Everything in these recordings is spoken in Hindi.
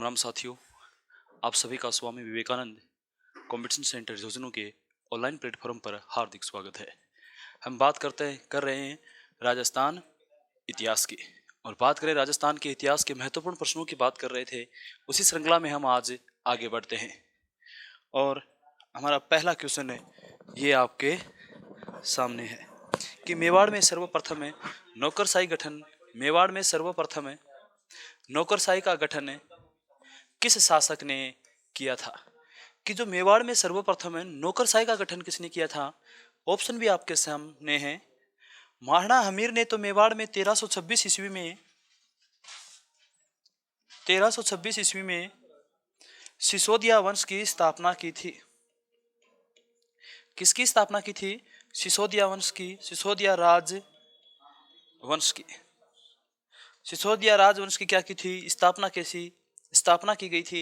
राम साथियों, आप सभी का स्वामी विवेकानंद कॉम्पिटिशन सेंटर झुंझुनू के ऑनलाइन प्लेटफॉर्म पर हार्दिक स्वागत है। हम बात कर रहे हैं राजस्थान इतिहास की, और बात करें राजस्थान के इतिहास के महत्वपूर्ण प्रश्नों की बात कर रहे थे। उसी श्रृंखला में हम आज आगे बढ़ते हैं और हमारा पहला क्वेश्चन है, ये आपके सामने है कि मेवाड़ में सर्वप्रथम है नौकरशाही गठन। मेवाड़ में सर्वप्रथम है नौकरशाही का गठन है किस शासक ने किया था? कि जो मेवाड़ में सर्वप्रथम है नौकरशाही का गठन किसने किया था? ऑप्शन भी आपके सामने है। महाराणा हमीर ने तो मेवाड़ में 1326 ईस्वी में सिसोदिया वंश की स्थापना की थी। किसकी स्थापना की थी? सिसोदिया वंश की, सिसोदिया राजवंश की क्या की थी? स्थापना की गई थी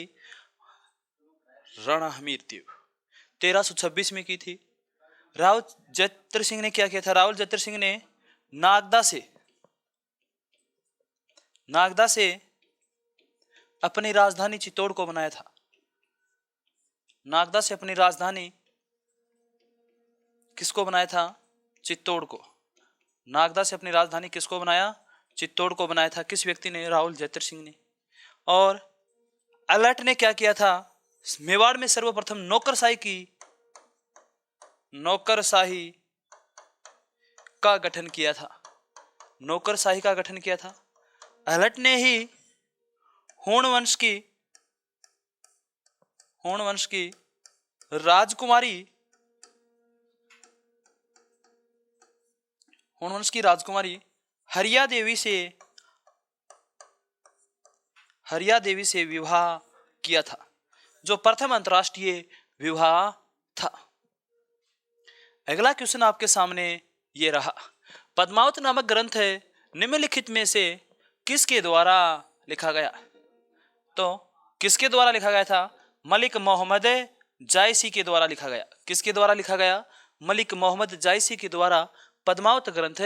राणा हमीर देव 1326 में की थी। राव जयत्र सिंह ने क्या किया था? रावल जयत्र सिंह ने नागदा से अपनी राजधानी चित्तौड़ को बनाया था। नागदा से अपनी राजधानी किसको बनाया था? चित्तौड़ को। नागदा से अपनी राजधानी किसको बनाया? चित्तौड़ को बनाया था। किस व्यक्ति ने? रावल जयत्र सिंह ने। और अलर्ट ने क्या किया था? मेवाड़ में सर्वप्रथम नौकरशाही का गठन किया था। नौकरशाही का गठन किया था। अलर्ट ने ही होण वंश की राजकुमारी हरिया देवी से विवाह किया था, जो प्रथम अंतरराष्ट्रीय विवाह था। अगला क्वेश्चन आपके सामने ये रहा। पद्मावत नामक ग्रंथ निम्नलिखित में से किसके द्वारा लिखा गया? तो किसके द्वारा लिखा गया था? मलिक मोहम्मद जायसी के द्वारा लिखा गया। किसके द्वारा लिखा गया? मलिक मोहम्मद जायसी के द्वारा पद्मावत ग्रंथ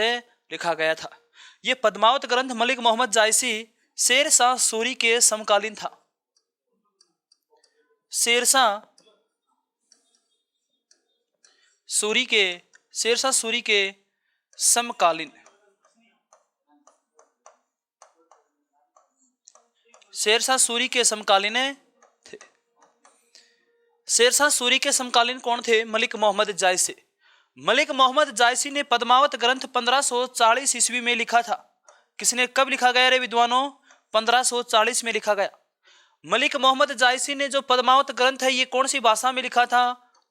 लिखा गया था। यह पद्मावत ग्रंथ मलिक मोहम्मद जायसी शेर शाह सूरी के समकालीन था। शेर शाह सूरी के समकालीन शेरशाह सूरी के समकालीन थे। शेरशाह सूरी के समकालीन कौन थे? मलिक मोहम्मद जायसी। मलिक मोहम्मद जायसी ने पद्मावत ग्रंथ 1540 ईस्वी में लिखा था। किसने? कब लिखा गया रे विद्वानों? 1540 में लिखा गया। मलिक मोहम्मद जायसी ने जो पद्मावत ग्रंथ है ये कौन सी भाषा में लिखा था?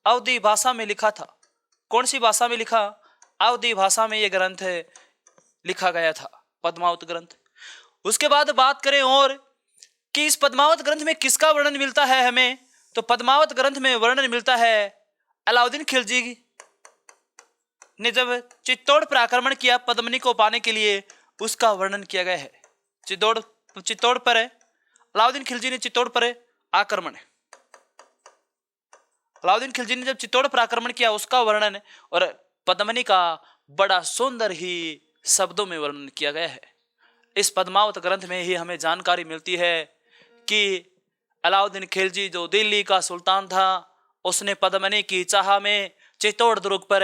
अवधी भाषा में लिखा था। कौन सी भाषा में लिखा? अवधी भाषा में यह ग्रंथ लिखा गया था, पद्मावत ग्रंथ। उसके बाद बात करें और कि इस पद्मावत ग्रंथ में किसका वर्णन मिलता है हमें? तो पद्मावत ग्रंथ में वर्णन मिलता है अलाउद्दीन खिलजी ने जब चित्तौड़ पर आक्रमण किया पद्मनी को पाने के लिए, उसका वर्णन किया गया है। चित्तौड़ पर अलाउद्दीन खिलजी ने जब चित्तौड़ पर आक्रमण किया उसका वर्णन और पद्मनी का बड़ा सुंदर ही शब्दों में वर्णन किया गया है। इस पद्मावत ग्रंथ में ही हमें जानकारी मिलती है कि अलाउद्दीन खिलजी जो दिल्ली का सुल्तान था, उसने पद्मनी की चाह में चित्तौड़ दुर्ग पर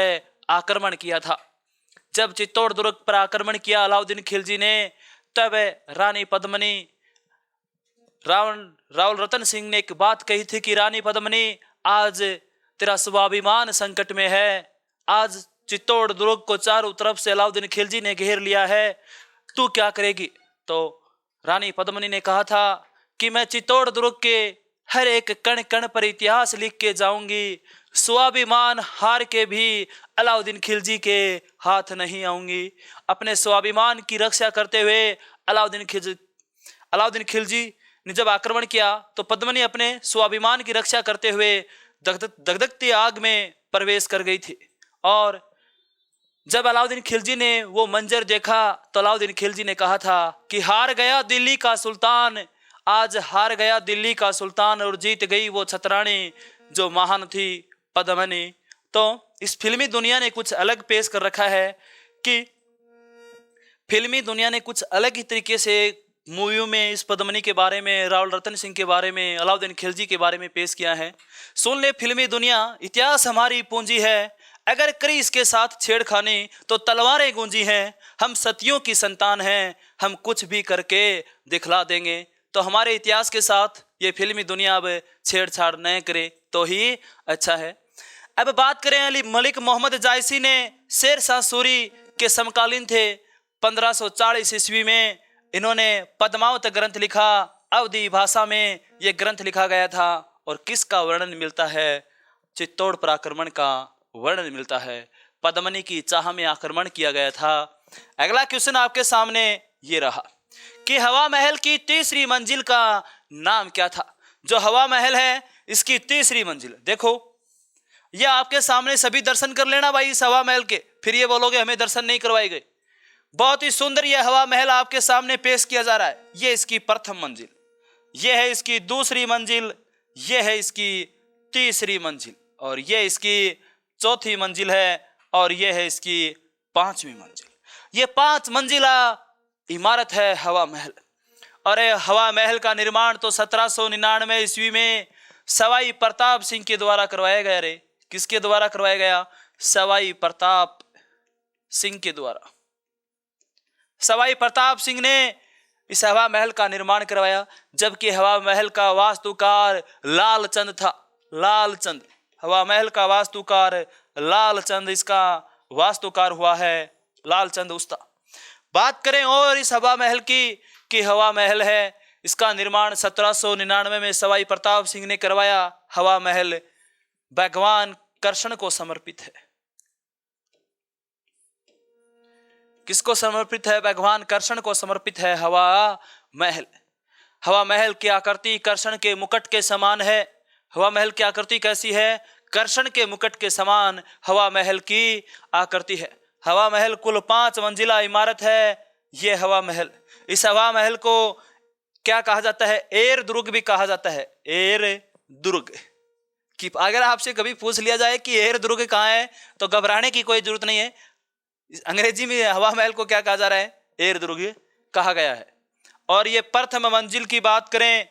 आक्रमण किया था। जब चित्तौड़ दुर्ग पर आक्रमण किया अलाउद्दीन खिलजी ने, तब रानी पद्मनी, रावल रतन सिंह ने एक बात कही थी कि रानी पद्मनी, आज तेरा स्वाभिमान संकट में है। आज चित्तौड़ दुर्ग को चारों तरफ से अलाउद्दीन खिलजी ने घेर लिया है, तू क्या करेगी? तो रानी पद्मनी ने कहा था कि मैं चित्तौड़ दुर्ग के हर एक कण कण पर इतिहास लिख के जाऊंगी। स्वाभिमान हार के भी अलाउद्दीन खिलजी के हाथ नहीं आऊंगी। अपने स्वाभिमान की रक्षा करते हुए अलाउद्दीन खिलजी ने जब आक्रमण किया तो पद्मनी अपने स्वाभिमान की रक्षा करते हुए दगदगती आग में प्रवेश कर गई थी। और जब अलाउद्दीन खिलजी ने वो मंजर देखा तो अलाउद्दीन खिलजी ने कहा था कि हार गया दिल्ली का सुल्तान, आज हार गया दिल्ली का सुल्तान और जीत गई वो छतरानी जो महान थी पद्मनी। तो इस फिल्मी दुनिया ने कुछ अलग पेश कर रखा है कि फिल्मी दुनिया ने कुछ अलग ही तरीके से मूवियों में इस पद्मनी के बारे में, रावल रतन सिंह के बारे में, अलाउद्दीन खिलजी के बारे में पेश किया है। सुन ले फिल्मी दुनिया, इतिहास हमारी पूंजी है, अगर करी इसके साथ छेड़खानी तो तलवारें गूंजी हैं। हम सतियों की संतान हैं, हम कुछ भी करके दिखला देंगे। तो हमारे इतिहास के साथ ये फिल्मी दुनिया अब छेड़छाड़ न करे तो ही अच्छा है। अब बात करें अली मलिक मोहम्मद जायसी ने शेर शाह सूरी के समकालीन थे। 1540 ईस्वी में इन्होंने पद्मावत ग्रंथ लिखा। अवधी भाषा में यह ग्रंथ लिखा गया था और किसका वर्णन मिलता है? चित्तौड़ पर आक्रमण का वर्णन मिलता है। पद्मनी की चाह में आक्रमण किया गया था। अगला क्वेश्चन आपके सामने ये रहा कि हवा महल की तीसरी मंजिल का नाम क्या था? जो हवा महल है इसकी तीसरी मंजिल, देखो यह आपके सामने, सभी दर्शन कर लेना भाई इस हवा महल के, फिर ये बोलोगे हमें दर्शन नहीं करवाए गए। बहुत ही सुंदर यह हवा महल आपके सामने पेश किया जा रहा है। यह इसकी प्रथम मंजिल, यह है इसकी दूसरी मंजिल, यह है इसकी तीसरी मंजिल, और यह इसकी चौथी मंजिल है, और यह है इसकी पांचवी मंजिल। यह 5 मंजिला इमारत है हवा महल। और हवा महल का निर्माण तो 1799 ईस्वी में सवाई प्रताप सिंह के द्वारा करवाया गया। रे किसके द्वारा करवाया गया? सवाई प्रताप सिंह के द्वारा। सवाई प्रताप सिंह ने इस हवा महल का निर्माण करवाया, जबकि हवा महल का वास्तुकार लालचंद था। लालचंद, हवा महल का वास्तुकार लालचंद, इसका वास्तुकार हुआ है लालचंद उस्ता। बात करें और इस हवा महल की कि हवा महल है, इसका निर्माण 1799 में सवाई प्रताप सिंह ने करवाया। हवा महल भगवान कृष्ण को समर्पित है। किसको समर्पित है? भगवान कृष्ण को समर्पित है हवा महल। हवा महल की आकृति कृष्ण के मुकुट के समान है। हवा महल की आकृति कैसी है? कृष्ण के मुकुट के समान हवा महल की आकृति है। हवा महल कुल 5 मंजिला इमारत है ये हवा महल। इस हवा महल को क्या कहा जाता है? एर दुर्ग भी कहा जाता है। एर दुर्ग कि अगर आपसे कभी पूछ लिया जाए कि एर दुर्ग कहाँ है तो घबराने की कोई जरूरत नहीं है। अंग्रेजी में हवा महल को क्या कहा जा रहा है? एर दुर्ग कहा गया है। और ये प्रथम मंजिल की बात करें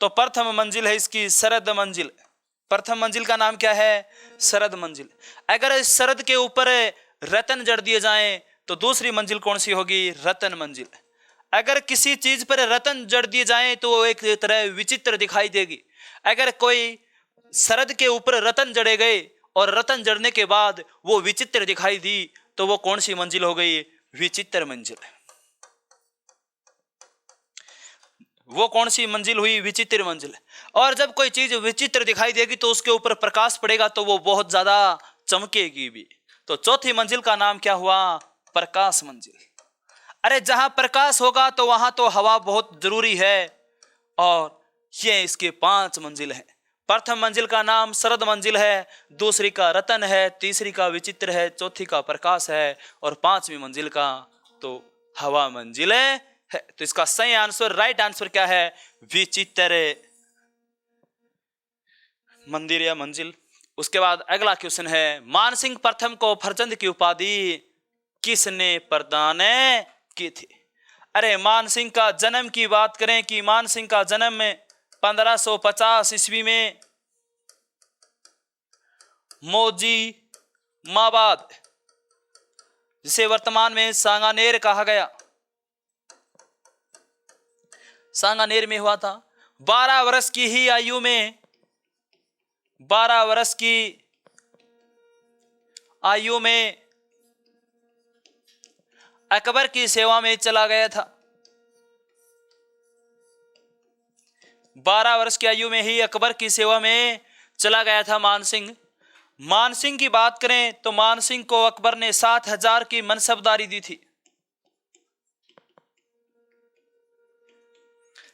तो प्रथम मंजिल है इसकी शरद मंजिल। प्रथम मंजिल का नाम क्या है? शरद मंजिल। अगर इस शरद के ऊपर रतन जड़ दिए जाएं तो दूसरी मंजिल कौन सी होगी? रतन मंजिल। अगर किसी चीज पर रतन जड़ दिए जाएं तो वो एक तरह विचित्र दिखाई देगी। अगर कोई शरद के ऊपर रतन जड़े गए और रतन जड़ने के बाद वो विचित्र दिखाई दी तो वो कौन सी मंजिल हो गई? विचित्र मंजिल। वो कौन सी मंजिल हुई? विचित्र मंजिल। और जब कोई चीज विचित्र दिखाई देगी तो उसके ऊपर प्रकाश पड़ेगा तो वो बहुत ज्यादा चमकेगी भी। तो चौथी मंजिल का नाम क्या हुआ? प्रकाश मंजिल। अरे जहां प्रकाश होगा तो वहां तो हवा बहुत जरूरी है। और ये इसके 5 मंजिल हैं। प्रथम मंजिल का नाम शरद मंजिल है, दूसरी का रतन है, तीसरी का विचित्र है, चौथी का प्रकाश है, और 5वीं मंजिल का तो हवा मंजिल है। तो इसका सही आंसर, राइट आंसर क्या है? विचित्र मंदिर या मंजिल। उसके बाद अगला क्वेश्चन है, मानसिंह प्रथम को फरचंद की उपाधि किसने प्रदान की थी? अरे मानसिंह का जन्म की बात करें कि मानसिंह का जन्म 1550 ईस्वी में मौजी माबाद, जिसे वर्तमान में सांगानेर कहा गया, सांगानेर में हुआ था। 12 वर्ष की ही आयु में, 12 वर्ष की आयु में अकबर की सेवा में चला गया था। 12 वर्ष की आयु में ही अकबर की सेवा में चला गया था मानसिंह। मानसिंह की बात करें तो मानसिंह को अकबर ने 7000 की मनसबदारी दी थी।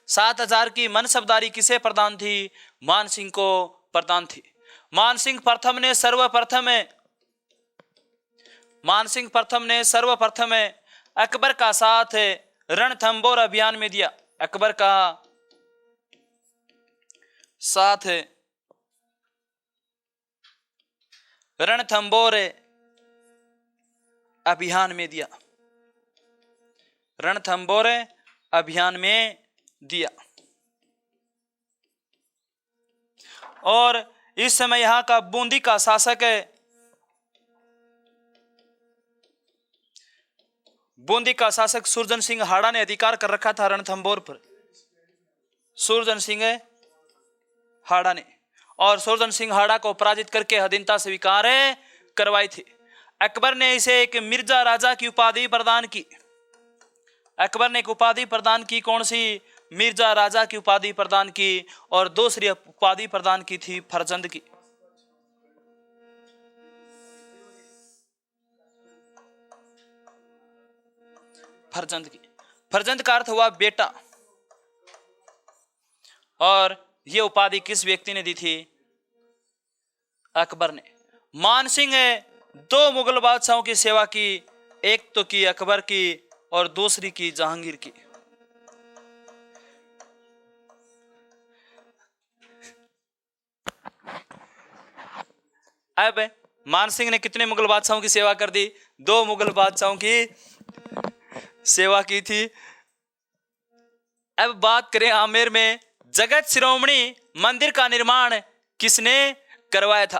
7000 की मनसबदारी किसे प्रदान थी? मानसिंह को प्रदान थी। मानसिंह प्रथम ने सर्वप्रथम अकबर का साथ रणथंबोर अभियान में दिया। अकबर का साथ रणथंबोर अभियान में दिया। रणथंभौर अभियान में दिया। और इस समय यहां का बूंदी का शासक सुरजन सिंह हाड़ा ने अधिकार कर रखा था रणथंभौर पर, सुरजन सिंह हाड़ा ने। और सुरजन सिंह हाड़ा को पराजित करके अधीनता स्वीकार करवाई थी। अकबर ने इसे एक मिर्जा राजा की उपाधि प्रदान की। अकबर ने एक उपाधि प्रदान की, कौन सी? मिर्जा राजा की उपाधि प्रदान की। और दूसरी उपाधि प्रदान की थी फरजंद की। फरजंद का अर्थ हुआ बेटा। और यह उपाधि किस व्यक्ति ने दी थी? अकबर ने। मानसिंह ने 2 मुगल बादशाहों की सेवा की, एक तो की अकबर की और दूसरी की जहांगीर की। अब मानसिंह ने कितने मुगल बादशाहों की सेवा कर दी? 2 मुगल बादशाहों की सेवा की थी। अब बात करें आमेर में जगत शिरोमणि मंदिर का निर्माण किसने करवाया था?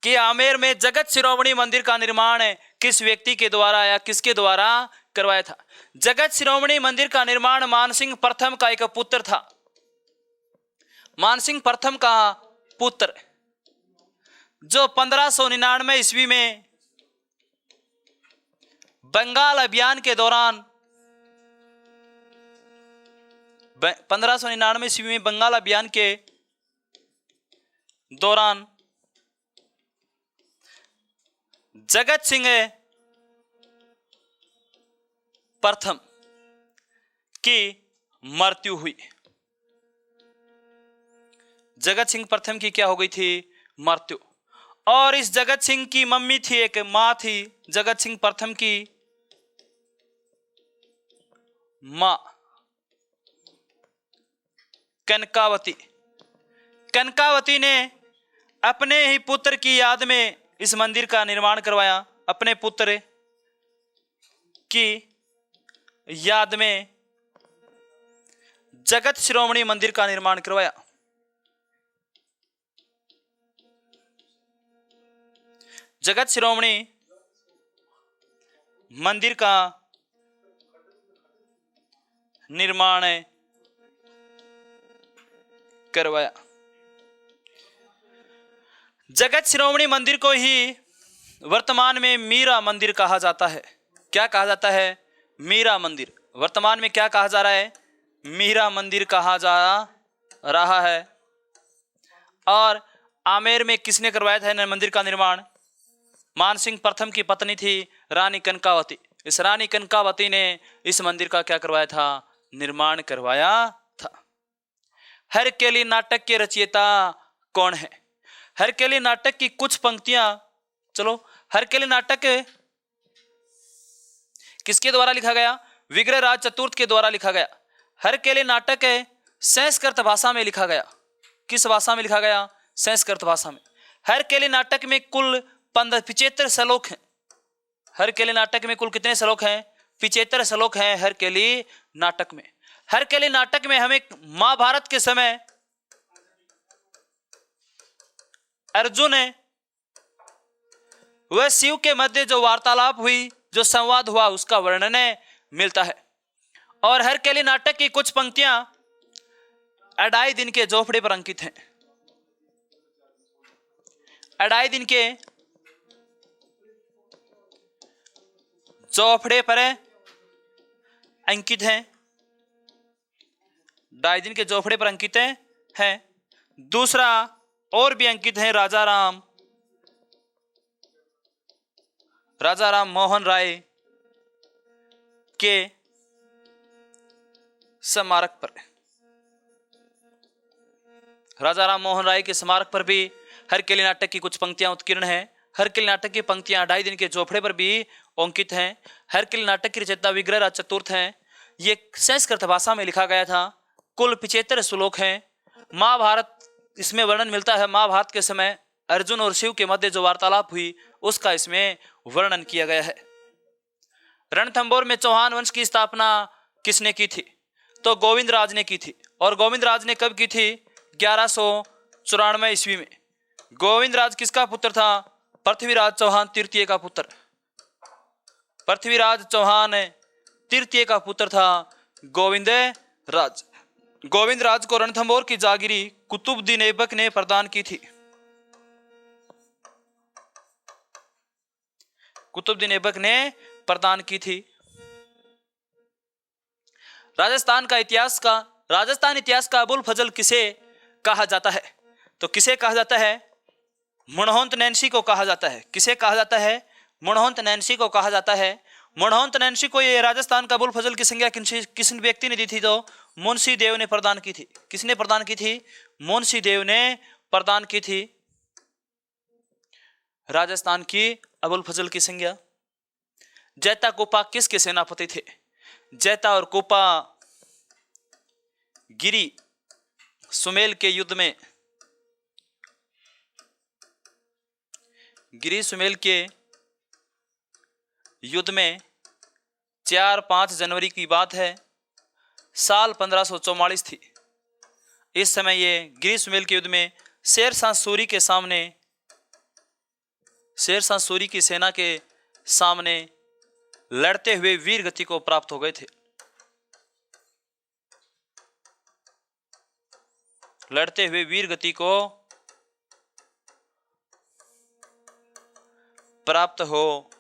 कि आमेर में जगत शिरोमणि मंदिर का निर्माण किस व्यक्ति के द्वारा या किसके द्वारा करवाया था? जगत शिरोमणि मंदिर का निर्माण मानसिंह प्रथम का एक पुत्र था। मानसिंह प्रथम का पुत्र, जो 1599 ईस्वी में बंगाल अभियान के दौरान 1599 ईस्वी में बंगाल अभियान के दौरान जगत सिंह प्रथम की मृत्यु हुई। जगत सिंह प्रथम की क्या हो गई थी? मृत्यु। और इस जगत सिंह की मम्मी थी, एक मां थी, जगत सिंह प्रथम की मां कनकावती। कनकावती ने अपने ही पुत्र की याद में इस मंदिर का निर्माण करवाया। अपने पुत्र की याद में जगत शिरोमणि मंदिर का निर्माण करवाया। जगत शिरोमणि मंदिर का निर्माण करवाया। जगत शिरोमणि मंदिर को ही वर्तमान में मीरा मंदिर कहा जाता है। क्या कहा जाता है? मीरा मंदिर। वर्तमान में क्या कहा जा रहा है? मीरा मंदिर कहा जा रहा है। और आमेर में किसने करवाया था मंदिर का निर्माण? मानसिंह प्रथम की पत्नी थी रानी कनकावती। इस रानी कनकावती ने इस मंदिर का क्या करवाया था? निर्माण करवाया था। हरकेली नाटक के रचयिता कौन है? हरकेली नाटक की कुछ पंक्तियां, चलो, हरकेली नाटक किसके द्वारा लिखा गया? विग्रहराज चतुर्थ के द्वारा लिखा गया। हरकेली नाटक संस्कृत भाषा में लिखा गया। किस भाषा में लिखा गया? संस्कृत भाषा में। हरकेली नाटक में कुल 75 श्लोक हैं। हरकेली नाटक में कुल कितने श्लोक हैं? 75 श्लोक हैं हरकेली नाटक में। हरकेली नाटक में हमें महाभारत के समय अर्जुन वह शिव के मध्य जो वार्तालाप हुई, जो संवाद हुआ, उसका वर्णन मिलता है। और हरकेली नाटक की कुछ पंक्तियां अढ़ाई दिन के जोफड़े पर अंकित हैं। अढ़ाई दिन के जोफड़े पर अंकित हैं। ढाई दिन के जोफड़े पर अंकित हैं। दूसरा और भी अंकित है राजा राम मोहन राय के स्मारक पर। राजा राम मोहन राय के स्मारक पर भी हरकेली नाटक की कुछ पंक्तियां उत्कीर्ण हैं। हरकेली नाटक की पंक्तियां ढाई दिन के जोफड़े पर भी अंकित हैं। हरकेली नाटक की रचयिता विग्रहराज चतुर्थ हैं। ये संस्कृत भाषा में लिखा गया था। कुल 75 श्लोक हैं। महाभारत इसमें वर्णन मिलता है। महाभारत के समय अर्जुन और शिव के मध्य जो वार्तालाप हुई उसका इसमें वर्णन किया गया है। रणथंभौर में चौहान वंश की स्थापना किसने की थी? तो गोविंद राज ने की थी। और गोविंद राज ने कब की थी? 1194 ईस्वी में। गोविंद राज किसका पुत्र था? पृथ्वीराज चौहान तृतीय का पुत्र। पृथ्वीराज चौहान तृतीय का पुत्र था गोविंद राज। गोविंद राज को रणथंभौर की जागीरी कुतुबुद्दीन ऐबक ने प्रदान की थी। कुतुबुद्दीन ऐबक ने प्रदान की थी। राजस्थान इतिहास का अबुल फजल किसे कहा जाता है? तो किसे कहा जाता है? मनोहंत नैन्सी को कहा जाता है। किसे कहा जाता है? मनोहंत नैन्सी को कहा जाता है। मनोहंत नैन्सी को ये राजस्थान का अबुल फजल की संज्ञा किस व्यक्ति ने दी थी? तो मुंशी देव ने प्रदान की थी। किसने प्रदान की थी? मुंशी देव ने प्रदान की थी राजस्थान की अबुल फजल की संज्ञा। जैता कोपा किसके सेनापति थे? जैता और कोपा गिरी सुमेल के युद्ध में, गिरी सुमेल के युद्ध में 4-5 जनवरी की बात है, साल 1544 थी। इस समय ये गिरी सुमेल के युद्ध में शेरशाह सूरी के सामने, शेरशाह सूरी की सेना के सामने लड़ते हुए वीर गति को प्राप्त हो गए थे। लड़ते हुए वीर गति को प्राप्त हो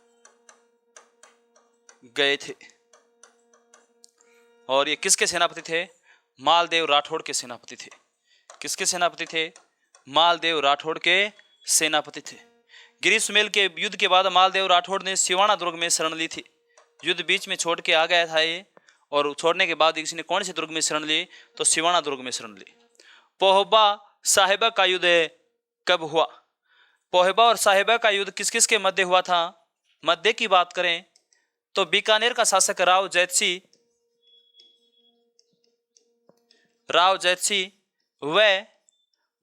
गए थे। और ये किसके सेनापति थे? मालदेव राठौड़ के सेनापति थे। किसके सेनापति थे? मालदेव राठौड़ के सेनापति थे। गिरी सुमेल के युद्ध के बाद मालदेव राठौड़ ने सिवाना दुर्ग में शरण ली थी। युद्ध बीच में छोड़ के आ गया था ये, और छोड़ने के बाद किसी ने कौन से दुर्ग में शरण ली? तो सिवाना दुर्ग में शरण ली। पोहबा साहिबा का युद्ध कब हुआ? पोहबा और साहिबा का युद्ध किस किस के मध्य हुआ था? मध्य की बात करें तो बीकानेर का शासक राव जैतसी व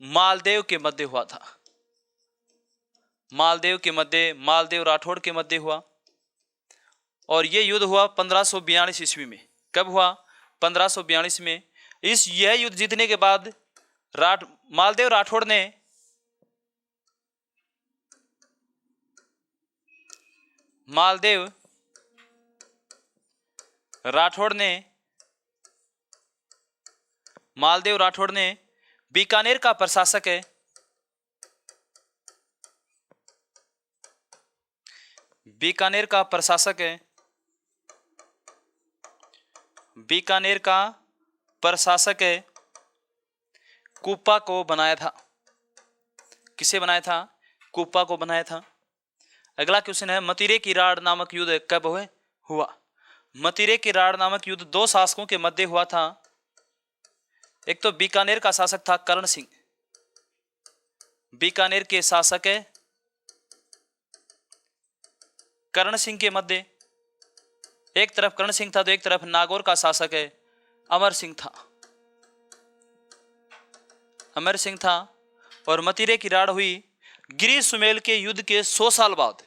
मालदेव के मध्य हुआ था। मालदेव के मध्य, मालदेव राठौड़ के मध्य हुआ। और यह युद्ध हुआ 1542 ईस्वी में। कब हुआ? 1542 में। यह युद्ध जीतने के बाद मालदेव राठौड़ ने मालदेव राठौड़ ने बीकानेर का प्रशासक है, बीकानेर का प्रशासक है कुप्पा को बनाया था। किसे बनाया था? कुप्पा को बनाया था। अगला क्वेश्चन है, मतिरे की राड़ नामक युद्ध कब हुआ? मतिरे की राड़ नामक युद्ध 2 शासकों के मध्य हुआ था। एक तो बीकानेर का शासक था करण सिंह, बीकानेर के शासक है करण सिंह के मध्य। एक तरफ करण सिंह था तो एक तरफ नागौर का शासक है अमर सिंह था। और मतिरे की राड़ हुई गिरी सुमेल के युद्ध के 100 साल बाद।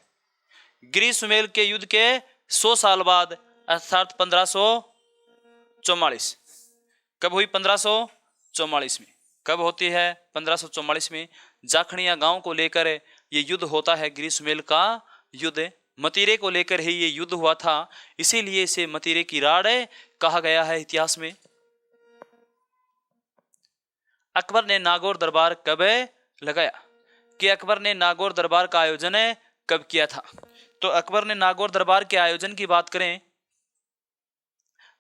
गिरी सुमेल के युद्ध के 100 साल बाद अर्थात 1544। कब हुई? 1544 में। कब होती है? 1544 में। जाखड़िया गांव को लेकर ये युद्ध होता है। गिरी सुमेल का युद्ध मतिरे को लेकर ही ये युद्ध हुआ था, इसीलिए इसे मतिरे की राड़ कहा गया है इतिहास में। अकबर ने नागौर दरबार कब लगाया? कि अकबर ने नागौर दरबार का आयोजन कब किया था? तो अकबर ने नागौर दरबार के आयोजन की बात करें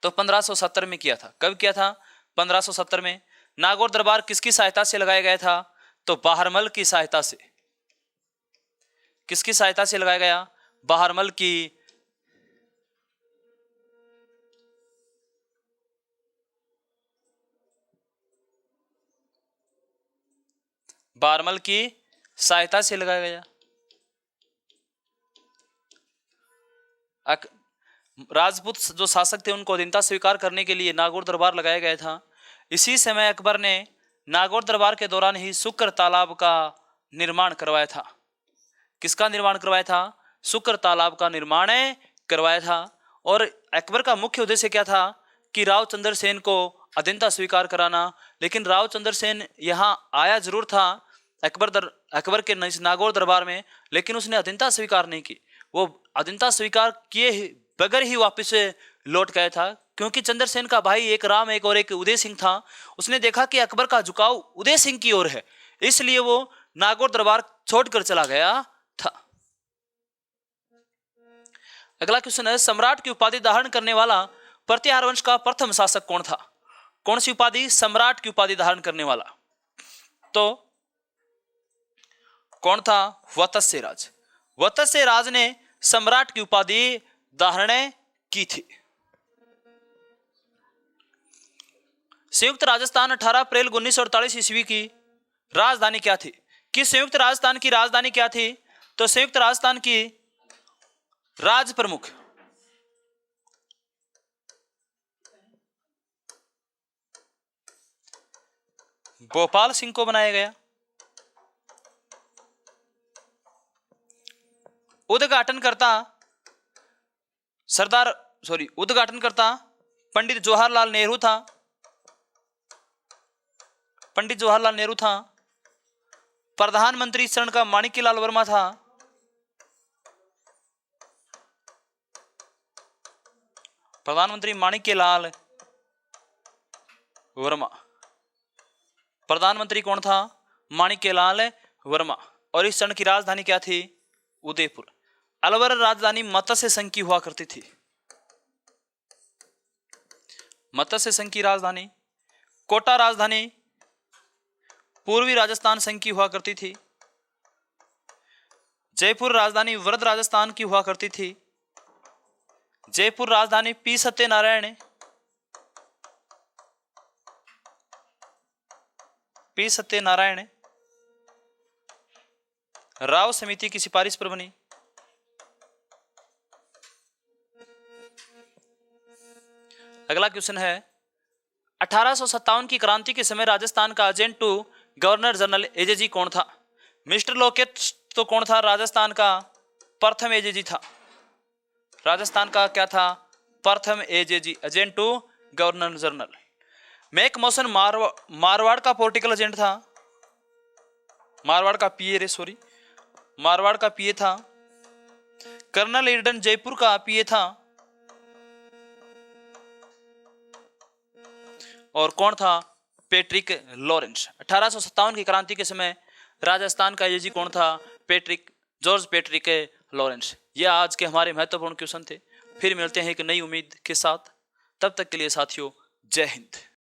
तो 1570 में किया था। कब किया था? 1570 में। नागौर दरबार किसकी सहायता से लगाया गया था? तो बहारमल की सहायता से। किसकी सहायता से लगाया गया? बहारमल की सहायता से लगाया गया। राजपूत जो शासक थे उनको अधीनता स्वीकार करने के लिए नागौर दरबार लगाया गया था। इसी समय अकबर ने नागौर दरबार के दौरान ही शुक्र तालाब का निर्माण करवाया था। किसका निर्माण करवाया था? शुक्र तालाब का निर्माण करवाया था। और अकबर का मुख्य उद्देश्य क्या था कि राव चंद्र सेन को अधीनता स्वीकार कराना। लेकिन राव चंद्र सेन यहाँ आया जरूर था अकबर के नागौर दरबार में, लेकिन उसने अधीनता स्वीकार नहीं की। वो अधीनता स्वीकार किए बगैर ही वापस लौट गया था, क्योंकि चंद्रसेन का भाई एक राम एक और एक उदय सिंह था। उसने देखा कि अकबर का झुकाव उदय सिंह की ओर है, इसलिए वो नागौर दरबार छोड़कर चला गया था। अगला क्वेश्चन है, सम्राट की उपाधि धारण करने वाला प्रतिहार वंश का प्रथम शासक कौन था? कौन सी उपाधि? सम्राट की उपाधि धारण करने वाला। तो कौन था? वत्स्य राज। वत्स्य राज ने सम्राट की उपाधि धारण की थी। संयुक्त राजस्थान 18 अप्रैल 1948 ईस्वी की राजधानी क्या थी? कि संयुक्त राजस्थान की राजधानी क्या थी? तो संयुक्त राजस्थान की राज प्रमुख भोपाल सिंह को बनाया गया। उद्घाटनकर्ता पंडित जवाहरलाल नेहरू था। प्रधानमंत्री इस चरण का माणिक्यलाल वर्मा था। प्रधानमंत्री माणिक्यलाल वर्मा। प्रधानमंत्री कौन था? माणिक्यलाल वर्मा। और इस चरण की राजधानी क्या थी? उदयपुर। अलवर राजधानी मत्स्य संघ की हुआ करती थी। मत्स्य संघ की राजधानी। कोटा राजधानी पूर्वी राजस्थान संघ की हुआ करती थी। जयपुर राजधानी वृद्ध राजस्थान की हुआ करती थी। जयपुर राजधानी पी सत्यनारायण राव समिति की सिफारिश पर बनी। अगला क्वेश्चन है, 1857 की क्रांति के समय राजस्थान का एजेंट टू गवर्नर जनरल एजेजी कौन था? मिस्टर लोकेट तो कौन था? राजस्थान का प्रथम एजेजी था। राजस्थान का क्या था? प्रथम AGG, agent to governor general. Mac Mason Marwar का पॉलिटिकल एजेंट था। मारवाड़ का पीए था। कर्नल ईडन जयपुर का पीए था। और कौन था? Patrick Lawrence. 1857 की क्रांति के समय राजस्थान का एजेजी कौन था? George Patrick Lawrence. ये आज के हमारे महत्वपूर्ण क्वेश्चन थे। फिर मिलते हैं एक नई उम्मीद के साथ, तब तक के लिए साथियों, जय हिंद।